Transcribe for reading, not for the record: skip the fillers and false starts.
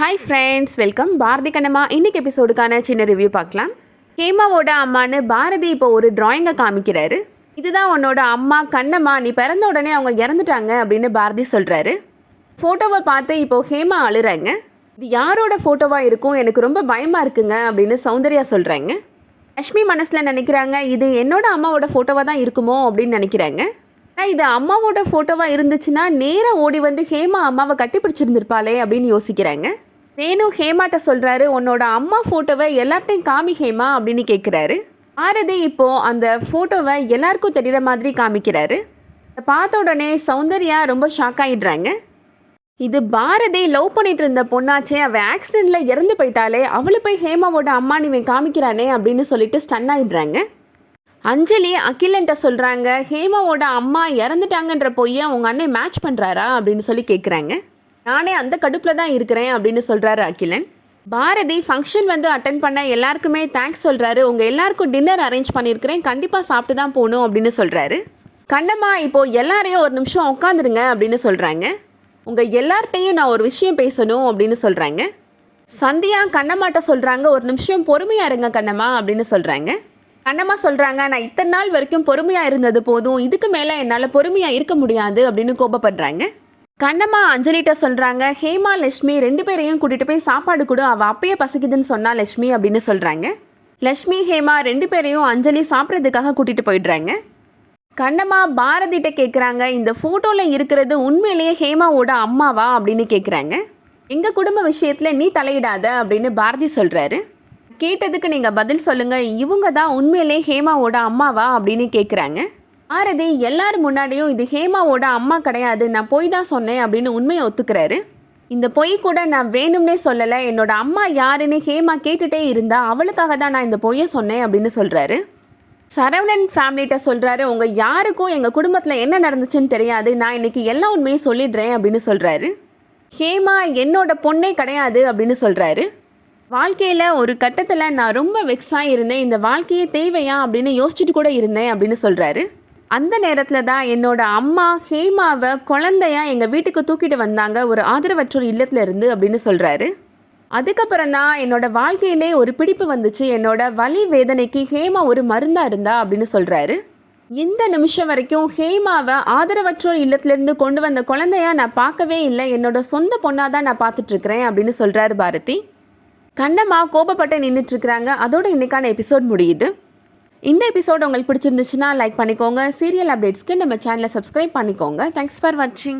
Hi friends, welcome. Bharathi Kannamma இன்னைக்கு எபிசோடுக்கான சின்ன ரிவ்யூ பார்க்கலாம். ஹேமாவோட அம்மானு பாரதி இப்போ ஒரு டிராயிங்கை காமிக்கிறாரு. இதுதான் உன்னோட அம்மா கண்ணம்மா, நீ பிறந்த உடனே அவங்க இறந்துட்டாங்க அப்படின்னு பாரதி சொல்கிறாரு. ஃபோட்டோவை பார்த்து இப்போ ஹேமா அழுறாங்க. இது யாரோட ஃபோட்டோவாக இருக்கும், எனக்கு ரொம்ப பயமாக இருக்குங்க அப்படின்னு சௌந்தர்யா சொல்கிறாங்க. லக்ஷ்மி மனசில் நினைக்கிறாங்க, இது என்னோட அம்மாவோட ஃபோட்டோவாக தான் இருக்குமோ அப்படின்னு நினைக்கிறாங்க. ஆனால் இது அம்மாவோட ஃபோட்டோவாக இருந்துச்சுன்னா நேராக ஓடி வந்து ஹேமா அம்மாவை கட்டி பிடிச்சிருந்துருப்பாளே அப்படின்னு யோசிக்கிறாங்க. வேணு ஹேமாட்ட சொல்கிறாரு, உன்னோட அம்மா ஃபோட்டோவை எல்லார்ட்டையும் காமி ஹேமா அப்படின்னு கேட்குறாரு. பாரதி இப்போது அந்த ஃபோட்டோவை எல்லாருக்கும் தெரிகிற மாதிரி காமிக்கிறாரு. அதை பார்த்த உடனே சௌந்தர்யா ரொம்ப ஷாக் ஆகிடுறாங்க. இது பாரதி லவ் பண்ணிட்டு இருந்த பொண்ணாச்சே, அவள் ஆக்சிடெண்ட்டில் இறந்து போயிட்டாலே, அவளை போய் ஹேமாவோட அம்மா நீ காமிக்கிறானே அப்படின்னு சொல்லிட்டு ஸ்டன் ஆகிடுறாங்க. அஞ்சலி அகிலன்ட்ட சொல்கிறாங்க, ஹேமாவோட அம்மா இறந்துட்டாங்கன்ற பொய்யை உங்கள் அண்ணன் மேட்ச் பண்ணுறாரா அப்படின்னு சொல்லி கேட்குறாங்க. நானே அந்த கடுப்பில் தான் இருக்கிறேன் அப்படின்னு சொல்கிறாரு அகிலன். பாரதி ஃபங்க்ஷன் வந்து அட்டன் பண்ண எல்லாருக்குமே தேங்க்ஸ் சொல்கிறாரு. உங்கள் எல்லாருக்கும் டின்னர் அரேஞ்ச் பண்ணியிருக்கிறேன், கண்டிப்பாக சாப்பிட்டு தான் போகணும் அப்படின்னு சொல்கிறாரு. கண்ணம்மா இப்போது எல்லாரையும் ஒரு நிமிஷம் உட்காந்துருங்க அப்படின்னு சொல்கிறாங்க. உங்கள் எல்லார்ட்டையும் நான் ஒரு விஷயம் பேசணும் அப்படின்னு சொல்கிறாங்க. சந்தியா கண்ணம்மாட்ட சொல்கிறாங்க, ஒரு நிமிஷம் பொறுமையாக இருங்க கண்ணம்மா அப்படின்னு சொல்கிறாங்க. கண்ணம்மா சொல்கிறாங்க, நான் இத்தனை நாள் வரைக்கும் பொறுமையாக இருந்தது போதும், இதுக்கு மேலே என்னால் பொறுமையாக இருக்க முடியாது அப்படின்னு கோபப்படுறாங்க. கண்ணம்மா அஞ்சலிட்ட சொல்கிறாங்க, ஹேமா லட்சுமி ரெண்டு பேரையும் கூட்டிகிட்டு போய் சாப்பாடு கொடு, அவள் அப்பயே பசிக்குதுன்னு சொன்னா லட்சுமி அப்படின்னு சொல்கிறாங்க. லட்சுமி ஹேமா ரெண்டு பேரையும் அஞ்சலி சாப்பிட்றதுக்காக கூட்டிகிட்டு போயிடுறாங்க. கண்ணம்மா பாரதிட்ட கேட்குறாங்க, இந்த ஃபோட்டோவில் இருக்கிறது உண்மையிலேயே ஹேமாவோட அம்மாவா அப்படின்னு கேட்குறாங்க. எங்கள் குடும்ப விஷயத்தில் நீ தலையிடாத அப்படின்னு பாரதி சொல்கிறாரு. கேட்டதுக்கு நீங்கள் பதில் சொல்லுங்கள், இவங்க தான் உண்மையிலே ஹேமாவோட அம்மாவா அப்படின்னு கேட்குறாங்க. பாரதி எல்லாரும் முன்னாடியும் இது ஹேமாவோட அம்மா கிடையாது, நான் பொய் தான் சொன்னேன் அப்படின்னு உண்மையை ஒத்துக்கிறாரு. இந்த பொய் கூட நான் வேணும்னே சொல்லலை, என்னோட அம்மா யாருன்னு ஹேமா கேட்டுகிட்டே இருந்தா, அவளுக்காக தான் நான் இந்த பொய்யை சொன்னேன் அப்படின்னு சொல்கிறாரு. சரவணன் ஃபேமிலிகிட்ட சொல்கிறாரு, உங்கள் யாருக்கும் எங்கள் குடும்பத்தில் என்ன நடந்துச்சுன்னு தெரியாது, நான் இன்னைக்கு எல்லா உண்மையும் சொல்லிடுறேன் அப்படின்னு சொல்கிறாரு. ஹேமா என்னோட பொண்ணே கிடையாது அப்படின்னு சொல்கிறாரு. வாழ்க்கையில் ஒரு கட்டத்தில் நான் ரொம்ப வெக்ஸாக இருந்தேன், இந்த வாழ்க்கையே தேவையா அப்படின்னு யோசிச்சுட்டு கூட இருந்தேன் அப்படின்னு சொல்கிறாரு. அந்த நேரத்தில் தான் என்னோட அம்மா ஹேமாவை குழந்தையா எங்கள் வீட்டுக்கு தூக்கிட்டு வந்தாங்க, ஒரு ஆதரவற்றோர் இல்லத்தில் இருந்து அப்படின்னு சொல்கிறாரு. அதுக்கப்புறம் தான் என்னோட வாழ்க்கையிலே ஒரு பிடிப்பு வந்துச்சு, என்னோட வலி வேதனைக்கு ஹேமா ஒரு மருந்தாக இருந்தா அப்படின்னு சொல்கிறாரு. இந்த நிமிஷம் வரைக்கும் ஹேமாவை ஆதரவற்றோர் இல்லத்திலேருந்து கொண்டு வந்த குழந்தையா நான் பார்க்கவே இல்லை, என்னோட சொந்த பொண்ணாக தான் நான் பார்த்துட்ருக்கிறேன் அப்படின்னு சொல்கிறாரு பாரதி. கண்ணம்மா கோபப்பட்டு நின்றுட்டுருக்குறாங்க. அதோட இன்னைக்கான எபிசோட் முடியுது. இந்த எபிசோட் உங்களுக்கு பிடிச்சிருந்துச்சுன்னா லைக் பண்ணிக்கோங்க. சீரியல் அப்டேட்ஸ்க்கு நம்ம சேனலை சப்ஸ்கிரைப் பண்ணிக்கோங்க. தேங்க்ஸ் ஃபார் வாட்சிங்.